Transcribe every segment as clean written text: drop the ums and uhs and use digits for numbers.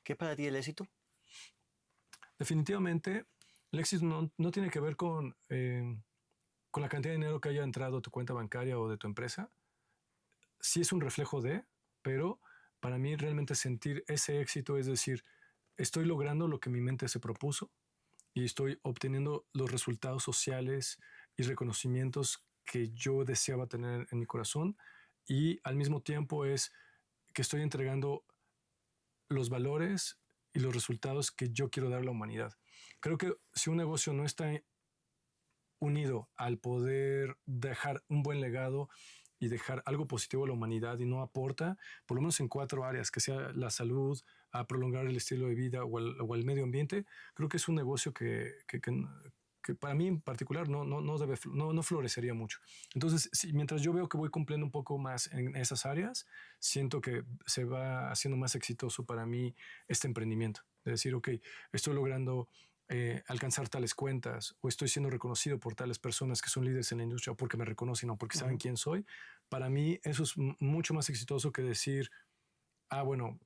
¿Qué es para ti el éxito? Definitivamente, el éxito no tiene que ver con la cantidad de dinero que haya entrado a tu cuenta bancaria o de tu empresa. Sí es un reflejo de, pero para mí realmente sentir ese éxito es decir, estoy logrando lo que mi mente se propuso y estoy obteniendo los resultados sociales y reconocimientos que yo deseaba tener en mi corazón, y al mismo tiempo es que estoy entregando los valores y los resultados que yo quiero dar a la humanidad. Creo que si un negocio no está unido al poder dejar un buen legado y dejar algo positivo a la humanidad y no aporta, por lo menos en 4 áreas, que sea la salud, a prolongar el estilo de vida o el medio ambiente, creo que es un negocio que para mí en particular no florecería mucho. Entonces, mientras yo veo que voy cumpliendo un poco más en esas áreas, siento que se va haciendo más exitoso para mí este emprendimiento. De decir, ok, estoy logrando alcanzar tales cuentas, o estoy siendo reconocido por tales personas que son líderes en la industria, o porque me reconocen o porque saben quién soy. Para mí eso es mucho más exitoso que decir, bueno,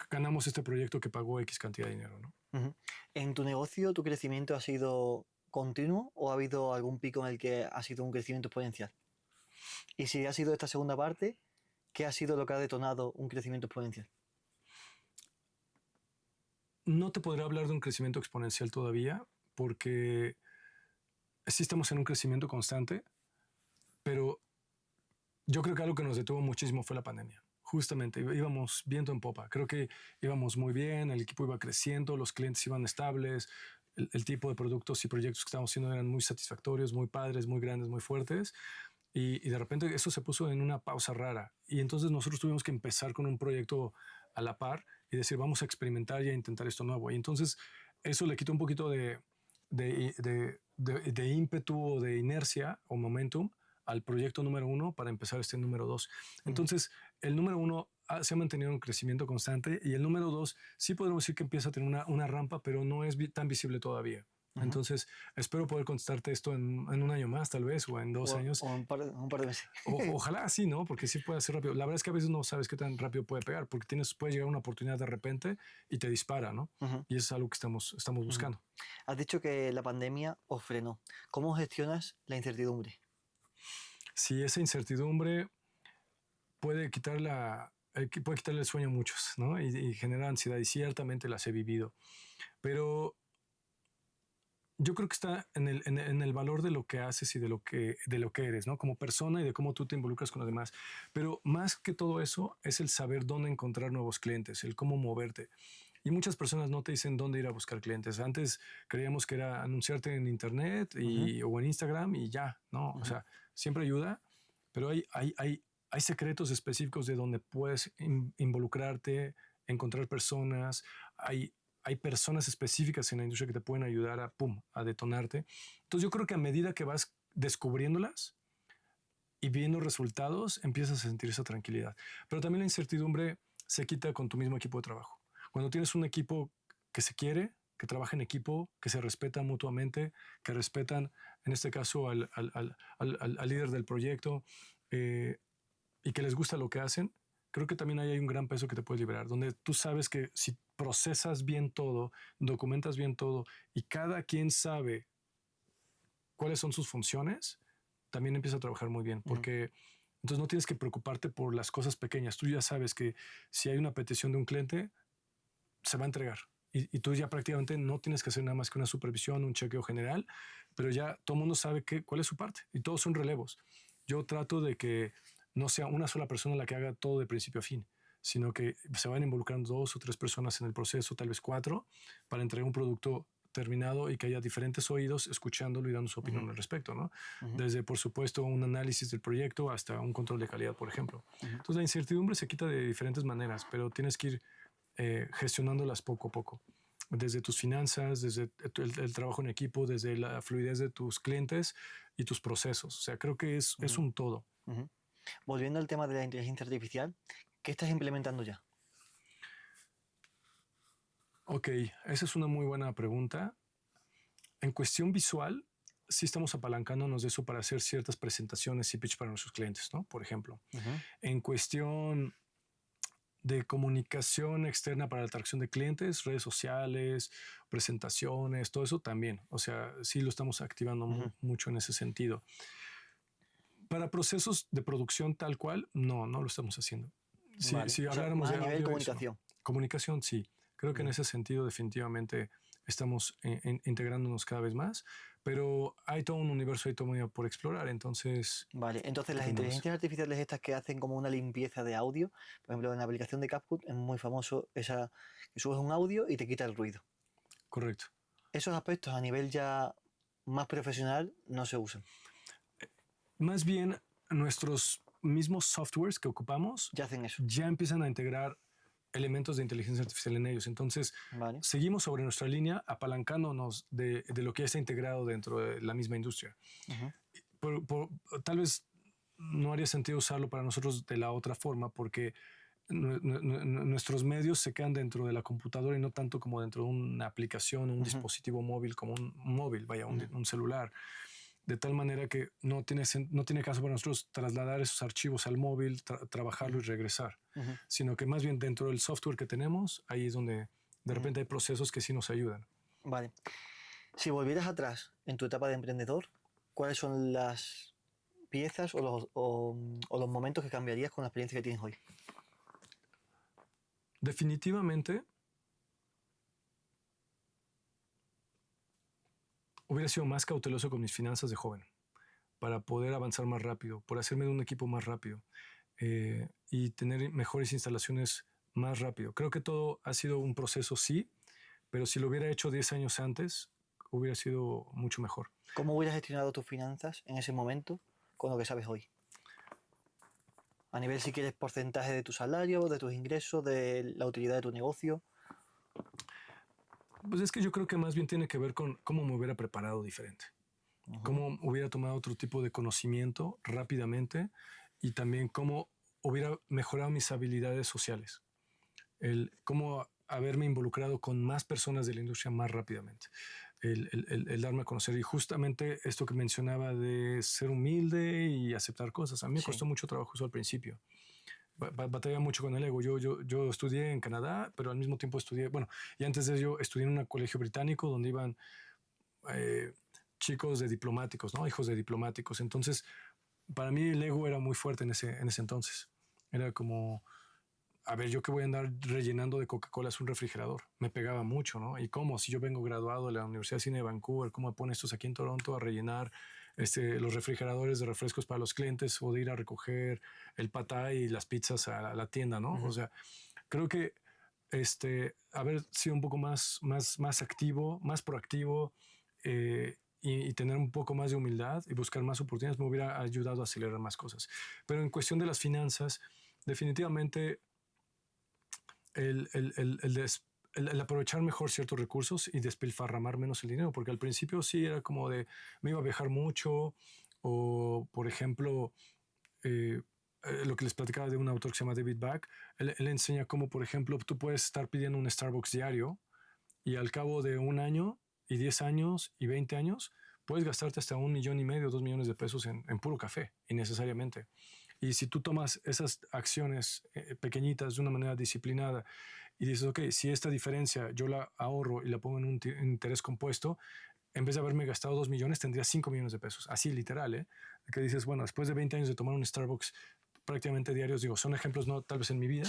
ganamos este proyecto que pagó X cantidad de dinero, ¿no? ¿En tu negocio tu crecimiento ha sido continuo o ha habido algún pico en el que ha sido un crecimiento exponencial? Y si ha sido esta segunda parte, ¿qué ha sido lo que ha detonado un crecimiento exponencial? No te podré hablar de un crecimiento exponencial todavía, porque sí estamos en un crecimiento constante, pero yo creo que algo que nos detuvo muchísimo fue la pandemia. Justamente, íbamos viento en popa. Creo que íbamos muy bien, el equipo iba creciendo, los clientes iban estables, el tipo de productos y proyectos que estábamos haciendo eran muy satisfactorios, muy padres, muy grandes, muy fuertes. Y de repente eso se puso en una pausa rara. Y entonces nosotros tuvimos que empezar con un proyecto a la par y decir, vamos a experimentar y a intentar esto nuevo. Y entonces eso le quitó un poquito de ímpetu o de inercia o momentum al proyecto número 1 para empezar este número 2. Entonces, el número 1 se ha mantenido en crecimiento constante, y el número 2 sí podemos decir que empieza a tener una rampa, pero no es tan visible todavía. Entonces, espero poder contestarte esto en un año más, tal vez, o en 2 años. O un par de meses. Ojalá sí, ¿no? Porque sí puede ser rápido. La verdad es que a veces no sabes qué tan rápido puede pegar, porque puede llegar una oportunidad de repente y te dispara, ¿no? Y eso es algo que estamos buscando. Has dicho que la pandemia os frenó. ¿Cómo gestionas la incertidumbre? Sí, esa incertidumbre puede quitarle el sueño a muchos, ¿no? Y genera ansiedad, y ciertamente las he vivido. Pero yo creo que está en el valor de lo que haces y de lo que eres, ¿no? Como persona, y de cómo tú te involucras con los demás. Pero más que todo eso es el saber dónde encontrar nuevos clientes, el cómo moverte. Y muchas personas no te dicen dónde ir a buscar clientes. Antes creíamos que era anunciarte en internet o en Instagram y ya, ¿no? O sea, siempre ayuda, pero hay secretos específicos de donde puedes involucrarte, encontrar personas. Hay personas específicas en la industria que te pueden ayudar a detonarte. Entonces yo creo que a medida que vas descubriéndolas y viendo resultados, empiezas a sentir esa tranquilidad. Pero también la incertidumbre se quita con tu mismo equipo de trabajo. Cuando tienes un equipo que se quiere, que trabaja en equipo, que se respeta mutuamente, que respetan, en este caso, al líder del proyecto, y que les gusta lo que hacen, creo que también ahí hay un gran peso que te puede liberar, donde tú sabes que si procesas bien todo, documentas bien todo, y cada quien sabe cuáles son sus funciones, también empieza a trabajar muy bien, porque entonces no tienes que preocuparte por las cosas pequeñas. Tú ya sabes que si hay una petición de un cliente, se va a entregar. Y tú ya prácticamente no tienes que hacer nada más que una supervisión, un chequeo general, pero ya todo el mundo sabe cuál es su parte, y todos son relevos. Yo trato de que no sea una sola persona la que haga todo de principio a fin, sino que se van involucrando 2 o 3 personas en el proceso, tal vez 4, para entregar un producto terminado y que haya diferentes oídos escuchándolo y dando su opinión al respecto, ¿no? Desde, por supuesto, un análisis del proyecto hasta un control de calidad, por ejemplo. Entonces, la incertidumbre se quita de diferentes maneras, pero tienes que ir gestionándolas poco a poco. Desde tus finanzas, desde el trabajo en equipo, desde la fluidez de tus clientes y tus procesos. O sea, creo que es un todo. Volviendo al tema de la inteligencia artificial, ¿qué estás implementando ya? Ok, esa es una muy buena pregunta. En cuestión visual, sí estamos apalancándonos de eso para hacer ciertas presentaciones y pitch para nuestros clientes, ¿no? Por ejemplo. En cuestión de comunicación externa para la atracción de clientes, redes sociales, presentaciones, todo eso también. O sea, sí lo estamos activando mucho en ese sentido. Para procesos de producción tal cual, no lo estamos haciendo. Vale. Si O sea, habláramos más de a nivel audio, comunicación. Comunicación, sí. Creo que en ese sentido definitivamente estamos integrándonos cada vez más, pero hay todo un universo ahí todavía por explorar, entonces... Vale, entonces las inteligencias artificiales estas que hacen como una limpieza de audio, por ejemplo, en la aplicación de CapCut es muy famoso esa que subes un audio y te quita el ruido. Correcto. Esos aspectos a nivel ya más profesional no se usan. Más bien, nuestros mismos softwares que ocupamos Ya hacen eso. ya empiezan a integrar elementos de inteligencia artificial en ellos. Entonces, Vale. seguimos sobre nuestra línea apalancándonos de lo que ya está integrado dentro de la misma industria. Tal vez no haría sentido usarlo para nosotros de la otra forma porque nuestros medios se quedan dentro de la computadora y no tanto como dentro de una aplicación, un dispositivo móvil como un móvil, vaya, un celular. De tal manera que no tiene caso para nosotros trasladar esos archivos al móvil, trabajarlo y regresar, sino que más bien dentro del software que tenemos, ahí es donde de repente hay procesos que sí nos ayudan. Vale. Si volvieras atrás en tu etapa de emprendedor, ¿cuáles son las piezas o los momentos que cambiarías con la experiencia que tienes hoy? Definitivamente hubiera sido más cauteloso con mis finanzas de joven para poder avanzar más rápido, por hacerme de un equipo más rápido y tener mejores instalaciones más rápido. Creo que todo ha sido un proceso, sí, pero si lo hubiera hecho 10 años antes, hubiera sido mucho mejor. ¿Cómo hubieras gestionado tus finanzas en ese momento con lo que sabes hoy? A nivel, si quieres, porcentaje de tu salario, de tus ingresos, de la utilidad de tu negocio. Pues es que yo creo que más bien tiene que ver con cómo me hubiera preparado diferente. Cómo hubiera tomado otro tipo de conocimiento rápidamente y también cómo hubiera mejorado mis habilidades sociales. Cómo haberme involucrado con más personas de la industria más rápidamente. El darme a conocer. Y justamente esto que mencionaba de ser humilde y aceptar cosas. A mí me costó mucho trabajo eso al principio. Batallaba mucho con el ego. Yo estudié en Canadá, pero al mismo tiempo estudié, bueno, y antes de ello estudié en un colegio británico donde iban chicos de diplomáticos, ¿no? Hijos de diplomáticos. Entonces, para mí el ego era muy fuerte en ese entonces. Era como, a ver, yo que voy a andar rellenando de Coca-Cola es un refrigerador. Me pegaba mucho, ¿no? ¿Y cómo? Si yo vengo graduado de la Universidad de Cine de Vancouver, ¿cómo me ponen estos aquí en Toronto a rellenar los refrigeradores de refrescos para los clientes o de ir a recoger el patay y las pizzas a la tienda, ¿no? O sea, creo que haber sido un poco más activo, más proactivo y tener un poco más de humildad y buscar más oportunidades me hubiera ayudado a acelerar más cosas. Pero en cuestión de las finanzas, definitivamente el aprovechar mejor ciertos recursos y despilfarramar menos el dinero, porque al principio sí era como de, me iba a viajar mucho, o por ejemplo, lo que les platicaba de un autor que se llama David Back, él enseña cómo, por ejemplo, tú puedes estar pidiendo un Starbucks diario y al cabo de un año y 10 años y 20 años, puedes gastarte hasta 1,5 millones, 2 millones de pesos en puro café, innecesariamente. Y si tú tomas esas acciones pequeñitas de una manera disciplinada y dices, ok, si esta diferencia yo la ahorro y la pongo en un interés compuesto, en vez de haberme gastado 2 millones, tendría 5 millones de pesos. Así, literal, ¿eh? Que dices, bueno, después de 20 años de tomar un Starbucks prácticamente diarios, digo, son ejemplos no tal vez en mi vida,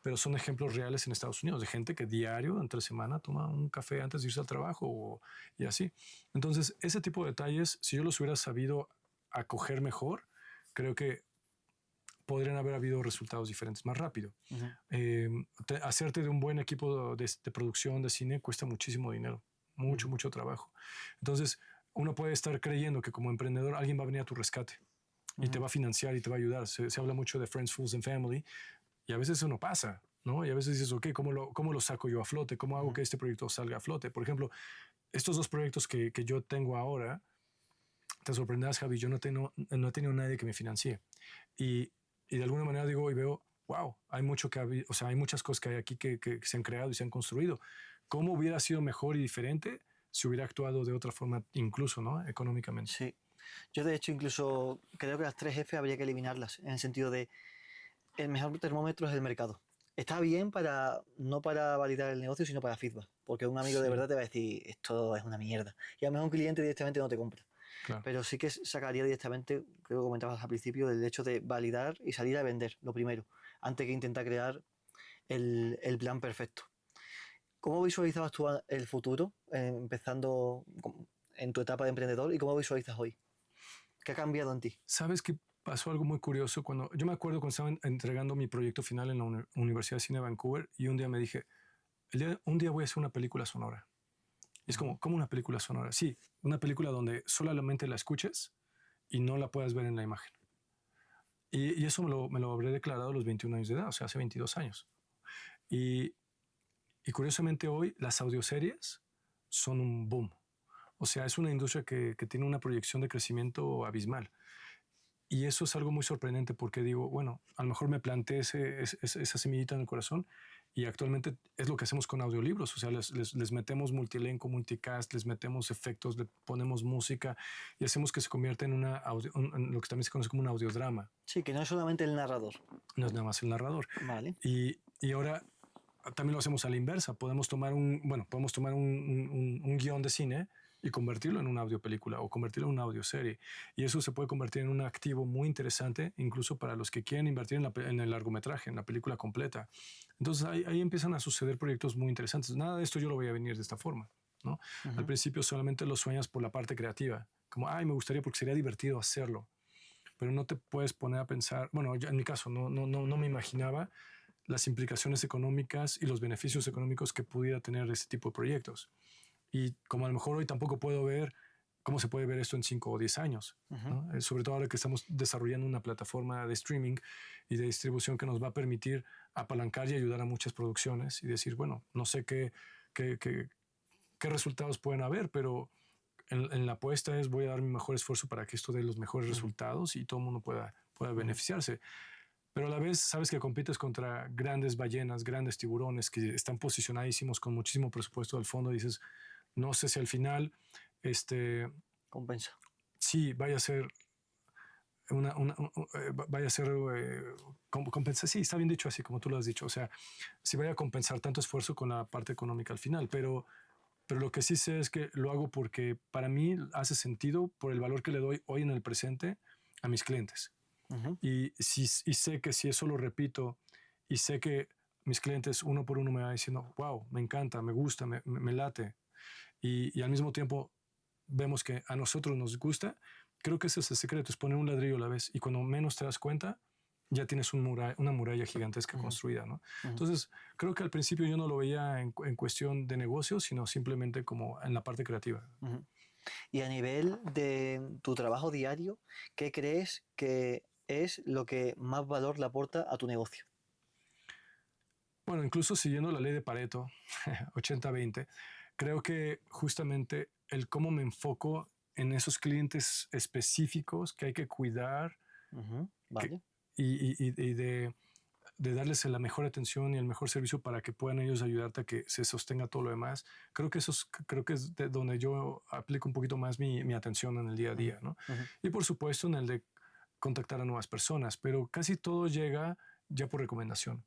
pero son ejemplos reales en Estados Unidos de gente que diario, entre semana, toma un café antes de irse al trabajo y así. Entonces, ese tipo de detalles, si yo los hubiera sabido acoger mejor, creo que podrían haber habido resultados diferentes más rápido. Hacerte de un buen equipo de producción de cine cuesta muchísimo dinero, mucho trabajo. Entonces, uno puede estar creyendo que como emprendedor alguien va a venir a tu rescate y te va a financiar y te va a ayudar. Se habla mucho de Friends, Fools and Family y a veces eso no pasa, ¿no? Y a veces dices, ok, ¿cómo lo saco yo a flote? ¿Cómo hago que este proyecto salga a flote? Por ejemplo, estos dos proyectos que yo tengo ahora, te sorprenderás, Javi, yo no he tenido nadie que me financie. Y de alguna manera digo y veo, wow, hay muchas cosas que hay aquí que se han creado y se han construido. ¿Cómo hubiera sido mejor y diferente si hubiera actuado de otra forma, incluso, ¿no? Económicamente? Sí. Yo, de hecho, incluso creo que las 3 F habría que eliminarlas, en el sentido de el mejor termómetro es el mercado. Está bien para, no para validar el negocio, sino para feedback. Porque un amigo de Sí, verdad te va a decir, esto es una mierda. Y a lo mejor un cliente directamente no te compra. claro. Pero sí que sacaría directamente, creo que comentabas al principio, el hecho de validar y salir a vender, lo primero, antes que intentar crear el plan perfecto. ¿Cómo visualizabas tú el futuro, empezando en tu etapa de emprendedor, y cómo visualizas hoy? ¿Qué ha cambiado en ti? ¿Sabes que pasó algo muy curioso? Cuando yo me acuerdo cuando estaba entregando mi proyecto final en la Universidad de Cine de Vancouver y un día me dije, un día voy a hacer una película sonora. Y es como, Ujú. ¿cómo una película sonora? Sí, una película donde solamente la escuches y no la puedas ver en la imagen. Y eso me lo habré declarado a los 21 años de edad, o sea, hace 22 años. Y, y curiosamente hoy las audioseries son un boom. O sea, es una industria que tiene una proyección de crecimiento abismal. Y eso es algo muy sorprendente porque digo, bueno, a lo mejor me planteé esa semillita en el corazón y actualmente es lo que hacemos con audiolibros. O sea, les metemos multielenco, multicast, les metemos efectos, le ponemos música y hacemos que se convierta en en lo que también se conoce como un audiodrama. Sí, que no es solamente el narrador. No es nada más el narrador. Vale. Y ahora también lo hacemos a la inversa. Podemos tomar podemos tomar un guión de cine y convertirlo en una audiopelícula o convertirlo en una audioserie. Y eso se puede convertir en un activo muy interesante, incluso para los que quieren invertir en el largometraje, en la película completa. Entonces ahí empiezan a suceder proyectos muy interesantes. Nada de esto yo lo voy a venir de esta forma, ¿no? Al Ujú. principio solamente lo sueñas por la parte creativa, como, ay, me gustaría porque sería divertido hacerlo, pero no te puedes poner a pensar, bueno, en mi caso no me imaginaba las implicaciones económicas y los beneficios económicos que pudiera tener este tipo de proyectos. Y como a lo mejor hoy tampoco puedo ver cómo se puede ver esto en 5 o 10 años, Ujú. ¿no? Sobre todo ahora que estamos desarrollando una plataforma de streaming y de distribución que nos va a permitir apalancar y ayudar a muchas producciones y decir, bueno, no sé qué, qué, qué resultados pueden haber, pero en la apuesta es voy a dar mi mejor esfuerzo para que esto dé los mejores Ujú. resultados y todo el mundo pueda Ujú. beneficiarse. Pero a la vez sabes que compites contra grandes ballenas, grandes tiburones que están posicionadísimos con muchísimo presupuesto al fondo y dices, no sé si al final, este, Compensa. sí, vaya a ser vaya a ser compensa, sí, está bien dicho así como tú lo has dicho, o sea, si vaya a compensar tanto esfuerzo con la parte económica al final, pero lo que sí sé es que lo hago porque para mí hace sentido por el valor que le doy hoy en el presente a mis clientes. Ujú. Y sé que si eso lo repito y sé que mis clientes uno por uno me van diciendo, wow, me encanta, me gusta, me late, y al mismo tiempo vemos que a nosotros nos gusta, creo que ese es el secreto, es poner un ladrillo a la vez y cuando menos te das cuenta, ya tienes una muralla gigantesca Ujú. construida, ¿no? Ujú. Entonces, creo que al principio yo no lo veía en cuestión de negocio, sino simplemente como en la parte creativa. Ujú. Y a nivel de tu trabajo diario, ¿qué crees que es lo que más valor le aporta a tu negocio? Bueno, incluso siguiendo la ley de Pareto, 80-20, creo que justamente el cómo me enfoco en esos clientes específicos que hay que cuidar Ujú. que, Vale. y de darles la mejor atención y el mejor servicio para que puedan ellos ayudarte a que se sostenga todo lo demás. Creo que es de donde yo aplico un poquito más mi atención en el día a Ujú. día, ¿no? Ujú. Y por supuesto en el de contactar a nuevas personas, pero casi todo llega ya por recomendación.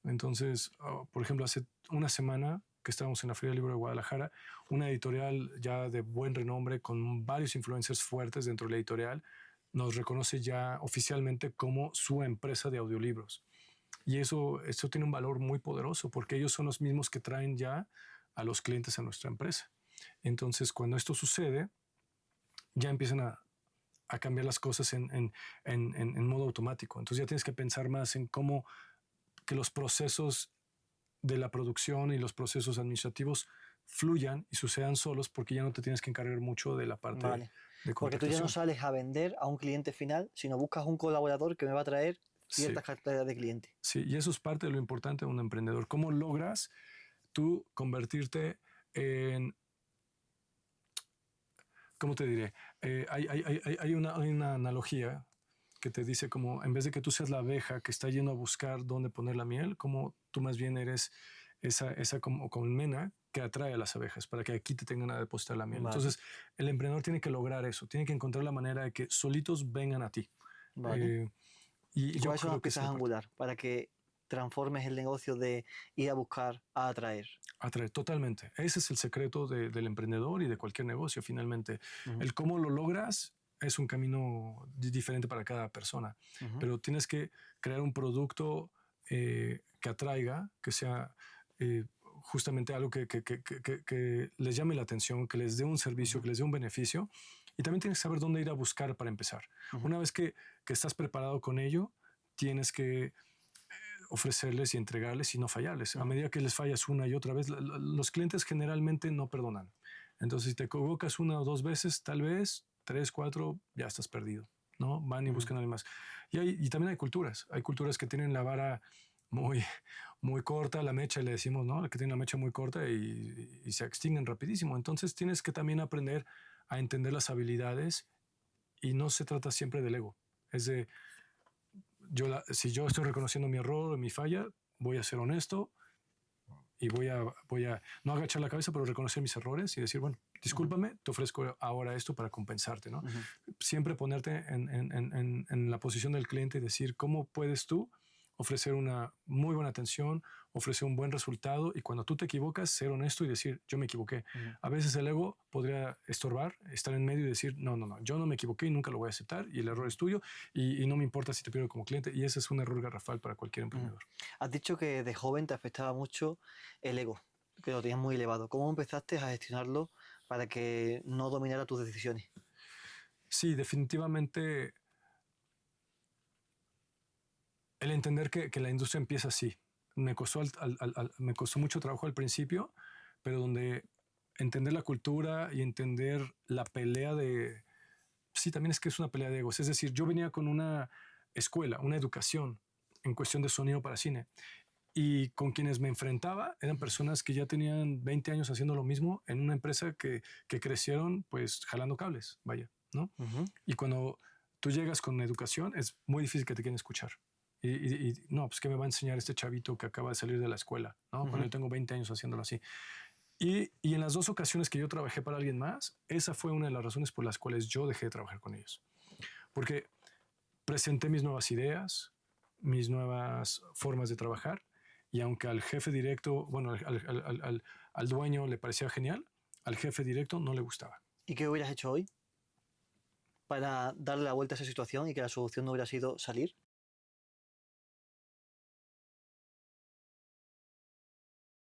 Entonces, por ejemplo, hace una semana que estábamos en la Feria del Libro de Guadalajara, una editorial ya de buen renombre con varios influencers fuertes dentro de la editorial nos reconoce ya oficialmente como su empresa de audiolibros. Y eso tiene un valor muy poderoso porque ellos son los mismos que traen ya a los clientes a nuestra empresa. Entonces, cuando esto sucede, ya empiezan a cambiar las cosas en modo automático. Entonces ya tienes que pensar más en cómo que los procesos de la producción y los procesos administrativos fluyan y sucedan solos porque ya no te tienes que encargar mucho de la parte Vale. de Porque tú ya no contactación. sales a vender a un cliente final, sino buscas un colaborador que me va a traer Sí, ciertas carteras de cliente. sí, y eso es parte de lo importante de un emprendedor. ¿Cómo logras tú convertirte en, cómo te diré? Hay una analogía que te dice como en vez de que tú seas la abeja que está yendo a buscar dónde poner la miel, como tú más bien eres esa como colmena que atrae a las abejas para que aquí te tengan a depositar la miel. Vale. Entonces, el emprendedor tiene que lograr eso, tiene que encontrar la manera de que solitos vengan a ti. Vale. Eh, ¿Y y yo cuáles son las creo que esa es piezas la parte. angular para que transformes el negocio de ir a buscar a atraer. Atraer, totalmente. Ese es el secreto del emprendedor y de cualquier negocio, finalmente. Ujú. El cómo lo logras es un camino diferente para cada persona, Ujú. pero tienes que crear un producto que atraiga, que sea justamente algo que les llame la atención, que les dé un servicio, Ujú. que les dé un beneficio. Y también tienes que saber dónde ir a buscar para empezar. Ujú. Una vez que estás preparado con ello, tienes que ofrecerles y entregarles y no fallarles. A Ujú. medida que les fallas una y otra vez, los clientes generalmente no perdonan. Entonces, si te equivocas una o dos veces, tal vez, tres, cuatro, ya estás perdido, ¿no? Van y Ujú. buscan a alguien más. Y también hay culturas. Hay culturas que tienen la vara muy, muy corta, la mecha, le decimos, ¿no? Que tienen la mecha muy corta y se extinguen rapidísimo. Entonces, tienes que también aprender a entender las habilidades y no se trata siempre del ego. Es de, si yo estoy reconociendo mi error, mi falla, voy a ser honesto y voy a no agachar la cabeza, pero reconocer mis errores y decir, bueno, discúlpame, te ofrezco ahora esto para compensarte, ¿no? Ujú. Siempre ponerte en la posición del cliente y decir, ¿cómo puedes tú ofrecer una muy buena atención, ofrecer un buen resultado y cuando tú te equivocas, ser honesto y decir, yo me equivoqué? Ujú. A veces el ego podría estorbar, estar en medio y decir, no, no, no, yo no me equivoqué y nunca lo voy a aceptar y el error es tuyo y no me importa si te pierdo como cliente y ese es un error garrafal para cualquier Ujú. emprendedor. Has dicho que de joven te afectaba mucho el ego, que lo tenías muy elevado. ¿Cómo empezaste a gestionarlo para que no dominara tus decisiones? Sí, definitivamente el entender que la industria empieza así. Me costó, me costó mucho trabajo al principio, pero donde entender la cultura y entender la pelea de... Sí, también es que es una pelea de egos. Es decir, yo venía con una escuela, una educación en cuestión de sonido para cine. Y con quienes me enfrentaba eran personas que ya tenían 20 años haciendo lo mismo en una empresa que crecieron pues jalando cables, vaya, ¿no? Ujú. Y cuando tú llegas con educación es muy difícil que te quieran escuchar. No, pues ¿qué me va a enseñar este chavito que acaba de salir de la escuela? ¿No? Cuando Ujú. yo tengo 20 años haciéndolo así. Y en las dos ocasiones que yo trabajé para alguien más, esa fue una de las razones por las cuales yo dejé de trabajar con ellos. Porque presenté mis nuevas ideas, mis nuevas formas de trabajar, y aunque al jefe directo, bueno, al dueño le parecía genial, al jefe directo no le gustaba. ¿Y qué hubieras hecho hoy para darle la vuelta a esa situación y que la solución no hubiera sido salir?